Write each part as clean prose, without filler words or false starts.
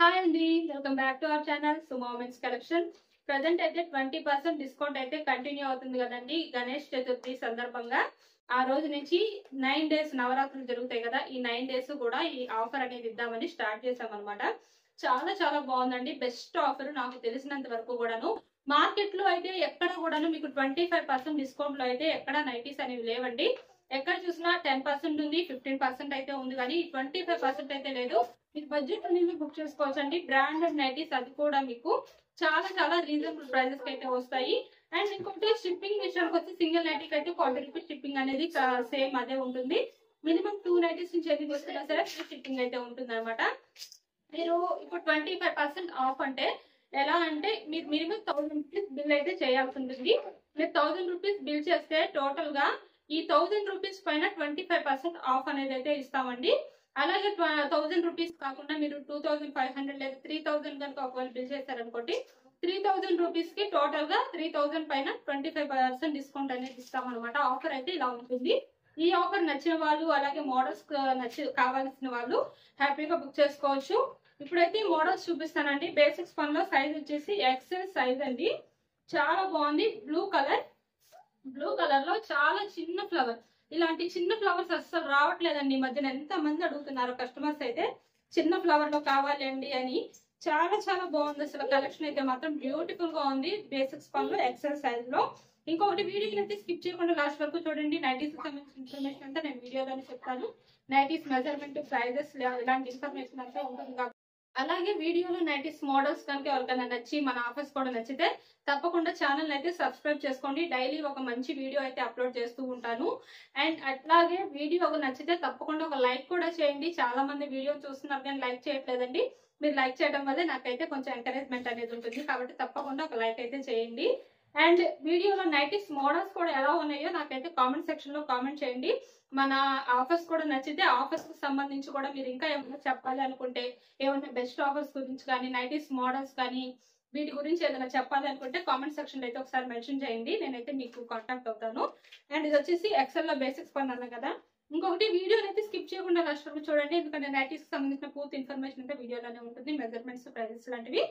Hi అండి, welcome back to our channel Suma women's collection. Present అయితే 20% discount అయితే continue అవుతుంది కదండి. గణేష్ చతుర్థి సందర్భంగా ఆ రోజు నుంచి 9 డేస్ నవరాత్రులు జరుగుతాయి కదా. ఈ 9 డేస్ కూడా ఈ ఆఫర్ అనేది ఇద్దామని స్టార్ట్ చేసాం అనమాట. చాలా చాలా బాగుందండి. బెస్ట్ ఆఫర్ నాకు తెలిసినంత వరకు కూడాను. మార్కెట్ లో అయితే ఎక్కడ కూడాను మీకు 25% డిస్కౌంట్ లో అయితే ఎక్కడ నైటీస్ అనేవి లేవండి. ఎక్కడ చూసినా 10% ఉంది, 15% అయితే ఉంది, కానీ 25% అయితే లేదు. మీకు బడ్జెట్ అనేది బుక్ చేసుకోవచ్చు అండి. బ్రాండెడ్ నైటీస్, అది కూడా మీకు చాలా చాలా రీజనబుల్ ప్రైజెస్ కి అయితే వస్తాయి. అండ్ ఇంకోటి షిప్పింగ్ విషయానికి వచ్చి సింగిల్ నైటీకి అయితే 40 రూపీస్ షిప్పింగ్ అనేది సేమ్ అదే ఉంటుంది. మినిమం 2 నైటీస్ నుంచి అయితే తీసుకున్నా సరే ఫ్రీ షిప్పింగ్ అయితే ఉంటుంది అనమాట. మీరు ఇప్పుడు 25% ఆఫ్ అంటే ఎలా అంటే మీరు మినిమం 1000 రూపీస్ బిల్ అయితే చేయాల్సి ఉంటుంది. మీరు 1000 రూపీస్ బిల్ చేస్తే టోటల్ గా ఈ 1000 రూపీస్ పైన 25% ఆఫ్ అనేది అయితే ఇస్తామండి. అలాగే 1000 రూపీస్ కాకుండా మీరు 2500 లేదా 3000 కనుక ఒకవేళ బిల్ చేశారనుకోండి, 3000 రూపీస్ కి టోటల్ గా 3000 పైన 25% డిస్కౌంట్ అనేది ఇస్తాం అనమాట. ఆఫర్ అయితే ఇలా ఉంటుంది. ఈ ఆఫర్ నచ్చిన వాళ్ళు, అలాగే మోడల్స్ కావాల్సిన వాళ్ళు హ్యాపీగా బుక్ చేసుకోవచ్చు. ఇప్పుడైతే మోడల్స్ చూపిస్తానండి. బేసిక్స్ వన్ లో సైజ్ వచ్చేసి ఎక్సెల్ సైజ్ అండి. చాలా బాగుంది. బ్లూ కలర్ లో చాలా చిన్న ఫ్లవర్. ఇలాంటి చిన్న ఫ్లవర్స్ అస్సలు రావట్లేదండి ఈ మధ్యన. ఎంత మంది అడుగుతున్నారు కస్టమర్స్ అయితే చిన్న ఫ్లవర్ లో కావాలి అండి అని. చాలా చాలా బాగుంది అసలు. కలెక్షన్ అయితే మాత్రం బ్యూటిఫుల్ గా ఉంది. బేసిక్స్ పనులు ఎక్సెల్ సైజ్ లో. ఇంకొకటి, వీడియోని అయితే స్కిప్ చేయకుండా లాస్ట్ వరకు చూడండి. నైటీస్ సంబంధించిన ఇన్ఫర్మేషన్ అంతా నేను వీడియోలోనే చెప్తాను. నైటీస్ మెజర్మెంట్, ప్రైజెస్, ఇలాంటి ఇన్ఫర్మేషన్ అంతా ఉంటుంది కాబట్టి. అలాగే వీడియోలో నైటీస్ మోడల్స్ కనుక ఎవరికైనా నచ్చి మన ఆఫర్స్ కూడా నచ్చితే తప్పకుండా ఛానల్ అయితే సబ్స్క్రైబ్ చేసుకోండి. డైలీ ఒక మంచి వీడియో అయితే అప్లోడ్ చేస్తూ ఉంటాను. అండ్ అట్లాగే వీడియో నచ్చితే తప్పకుండా ఒక లైక్ కూడా చేయండి. చాలా మంది వీడియో చూస్తున్నారు కానీ లైక్ చేయట్లేదండి. మీరు లైక్ చేయడం వల్ల నాకైతే కొంచెం ఎంకరేజ్మెంట్ అనేది ఉంటుంది. కాబట్టి తప్పకుండా ఒక లైక్ అయితే చేయండి. అండ్ వీడియోలో నైటీస్ మోడల్స్ కూడా ఎలా ఉన్నాయో నాకైతే కామెంట్ సెక్షన్ లో కామెంట్ చేయండి. మన ఆఫర్స్ కూడా నచ్చితే ఆఫర్స్ కి సంబంధించి కూడా మీరు ఇంకా ఏమైనా చెప్పాలి అనుకుంటే, ఏమైనా బెస్ట్ ఆఫర్స్ గురించి కానీ, నైటీస్ మోడల్స్ కానీ, వీటి గురించి ఏదైనా చెప్పాలి అనుకుంటే కామెంట్ సెక్షన్ లో అయితే ఒకసారి మెన్షన్ చేయండి. నేనైతే మీకు కాంటాక్ట్ అవుతాను. అండ్ ఇది వచ్చేసి ఎక్సెల్ లో బేసిక్స్ పని అన్నా కదా. ఇంకొకటి, వీడియోని అయితే స్కిప్ చేయకుండా లాస్ట్ వరకు చూడండి. ఎందుకంటే నైటీస్ కి సంబంధించిన పూర్తి ఇన్ఫర్మేషన్ అయితే వీడియోలోనే ఉంటుంది. మెజర్మెంట్స్, ప్రైజెస్ లాంటివి.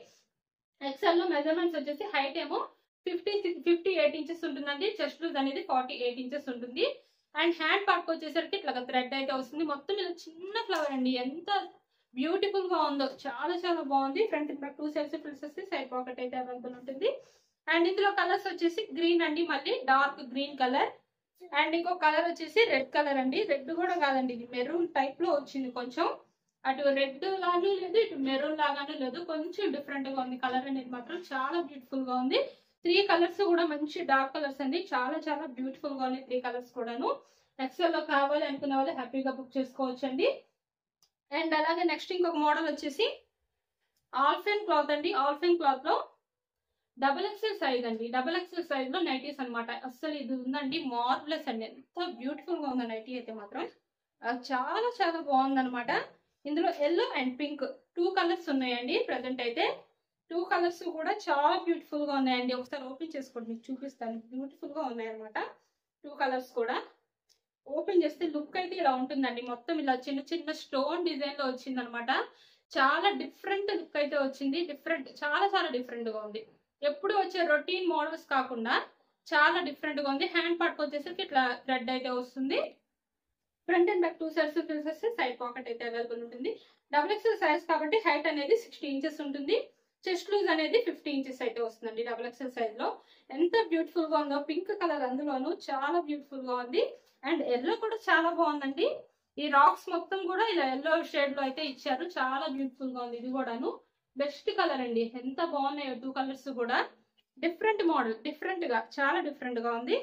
ఎక్సెల్ లో మెజర్మెంట్స్ వచ్చేసి హైట్ ఏమో 58 ఇంచెస్ ఉంటుందండి. చెస్ట్ లూజ్ అనేది 48 ఇంచెస్ ఉంటుంది. అండ్ హ్యాండ్ పార్ట్ వచ్చేసరికి ఇట్లా థ్రెడ్ అయితే వస్తుంది. మొత్తం ఇలా చిన్న ఫ్లవర్ అండి. ఎంత బ్యూటిఫుల్ గా ఉందో, చాలా చాలా బాగుంది. ఫ్రంట్ బ్యాక్ 2 సైడ్స్ ఫిల్స్ వస్తే సైడ్ పాకెట్ అయితే అవైలబుల్ ఉంటుంది. అండ్ ఇందులో కలర్స్ వచ్చేసి గ్రీన్ అండి, మళ్ళీ డార్క్ గ్రీన్ కలర్. అండ్ ఇంకో కలర్ వచ్చేసి రెడ్ కలర్ అండి. రెడ్ కూడా కాదండి, ఇది మెరూన్ టైప్ లో వచ్చింది. కొంచెం అటు రెడ్ లాగాను లేదు, ఇటు మెరూన్ లాగాను లేదు. కొంచెం డిఫరెంట్ గా ఉంది. కలర్ అనేది మాత్రం చాలా బ్యూటిఫుల్ గా ఉంది. 3 కలర్స్ కూడా మంచి డార్క్ కలర్స్ అండి. చాలా చాలా బ్యూటిఫుల్ గా ఉన్నాయి 3 కలర్స్ కూడాను. ఎక్సెల్ లో కావాలి అనుకున్న వాళ్ళు హ్యాపీగా బుక్ చేసుకోవచ్చు అండి. అండ్ అలాగే నెక్స్ట్ ఇంకొక మోడల్ వచ్చేసి ఆల్ఫెన్ క్లాత్ అండి. ఆల్ఫెన్ క్లాత్ లో డబుల్ ఎక్సెల్ సైజ్ అండి. డబుల్ ఎక్సెల్ సైజ్ లో నైటీస్ అనమాట. అస్సలు ఇది ఉందండి, మార్వెలస్ అండి. ఎంత బ్యూటిఫుల్ గా ఉంది నైటీ అయితే మాత్రం. చాలా చాలా బాగుంది అనమాట. ఇందులో ఎల్లో అండ్ పింక్ 2 కలర్స్ ఉన్నాయండి. ప్రజెంట్ అయితే 2 కలర్స్ కూడా చాలా బ్యూటిఫుల్ గా ఉన్నాయండి. ఒకసారి ఓపెన్ చేసుకోండి, మీకు చూపిస్తాను. బ్యూటిఫుల్ గా ఉన్నాయి అనమాట 2 కలర్స్ కూడా. ఓపెన్ చేస్తే లుక్ అయితే ఇలా ఉంటుందండి. మొత్తం ఇలా చిన్న చిన్న స్టోన్ డిజైన్ లో వచ్చింది అనమాట. చాలా డిఫరెంట్ లుక్ అయితే వచ్చింది. చాలా చాలా డిఫరెంట్ గా ఉంది. ఎప్పుడు వచ్చే రొటీన్ మోడల్స్ కాకుండా చాలా డిఫరెంట్ గా ఉంది. హ్యాండ్ పార్ట్ వచ్చేసరికి ఇట్లా థ్రెడ్ అయితే వస్తుంది. ఫ్రంట్ అండ్ బ్యాక్ 2 సైడ్స్ ఫిల్స్ వస్తే సైడ్ పాకెట్ అయితే అవైలబుల్ ఉంటుంది. డబుల్ ఎక్సెల్ సైజ్ కాబట్టి హైట్ అనేది 60 ఇంచెస్ ఉంటుంది. చెస్ట్ లూజ్ అనేది 50 ఇంచెస్ అయితే వస్తుందండి డబుల్ ఎక్సెల్ సైజ్ లో. ఎంత బ్యూటిఫుల్ గా ఉందో. పింక్ కలర్ అందులోను చాలా బ్యూటిఫుల్ గా ఉంది. అండ్ ఎల్లో కూడా చాలా బాగుందండి. ఈ రాక్స్ మొత్తం కూడా ఇలా ఎల్లో షేడ్ లో అయితే ఇచ్చారు. చాలా బ్యూటిఫుల్ గా ఉంది. ఇది కూడాను బెస్ట్ కలర్ అండి. ఎంత బాగున్నాయో 2 కలర్స్ కూడా. డిఫరెంట్ మోడల్, డిఫరెంట్ గా, చాలా డిఫరెంట్ గా ఉంది.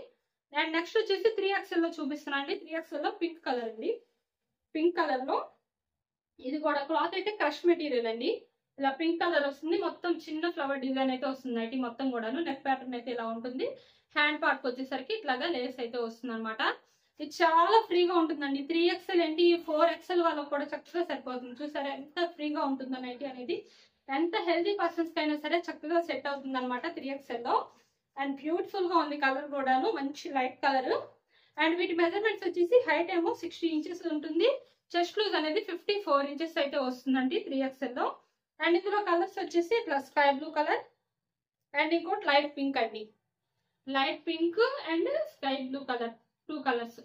అండ్ నెక్స్ట్ వచ్చేసి 3XL లో చూపిస్తున్నా అండి. 3XL లో పింక్ కలర్ అండి. పింక్ కలర్ లో ఇది కూడా క్లాత్ అయితే క్రష్ మెటీరియల్ అండి. ఇలా పింక్ కలర్ వస్తుంది. మొత్తం చిన్న ఫ్లవర్ డిజైన్ అయితే వస్తుంది. నైటీ మొత్తం కూడాను. నెక్ ప్యాటర్న్ అయితే ఇలా ఉంటుంది. హ్యాండ్ పార్ట్ వచ్చేసరికి ఇట్లాగా లేస్ అయితే వస్తుంది అనమాట. ఇది చాలా ఫ్రీగా ఉంటుందండి. 3XL ఏంటి, 4XL వాళ్ళకి కూడా చక్కగా సరిపోతుంది. చూసారా ఎంత ఫ్రీగా ఉంటుందో నైటీ అనేది. ఎంత హెల్దీ పర్సన్స్ కైనా సరే చక్కగా సెట్ అవుతుంది అనమాట 3XL లో. అండ్ బ్యూటిఫుల్ గా ఉంది కలర్ కూడాను, మంచి లైట్ కలర్. అండ్ వీటి మెజర్మెంట్స్ వచ్చేసి హైట్ ఏమో 60 ఇంచెస్ ఉంటుంది. చెస్ట్ లూజ్ అనేది 54 ఇంచెస్ అయితే వస్తుందండి 3XL లో. అండ్ ఇందులో కలర్స్ వచ్చేసి ఇట్లా స్కై బ్లూ కలర్ అండ్ ఇంకోటి లైట్ పింక్ అండి. Light pink and sky blue colour, 2 colours.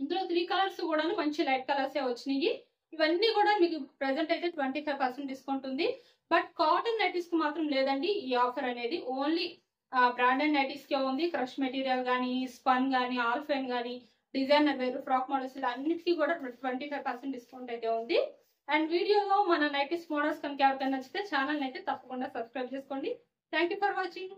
ఇందులో 3 కలర్స్ కూడా మంచి లైట్ కలర్స్ వచ్చినాయి. ఇవన్నీ కూడా మీకు ప్రెసెంట్ అయితే 25% డిస్కౌంట్ ఉంది. బట్ కాటన్ నైటీస్ కి మాత్రం లేదండి ఈ ఆఫర్ అనేది. ఓన్లీ బ్రాండెడ్ నైటీస్ కే ఉంది. క్రష్ మెటీరియల్ కానీ, స్పన్ కానీ, ఆల్ఫైన్ కానీ, డిజైనర్ వేరు, ఫ్రాక్ మోడల్స్ ఇలా అన్నిటికీ కూడా 25% డిస్కౌంట్ అయితే ఉంది. అండ్ వీడియోలో మన నైటీస్ మోడల్స్ కనుక ఎవరికైనా నచ్చితే ఛానల్ అయితే తప్పకుండా సబ్స్క్రైబ్ చేసుకోండి. Thank you for watching.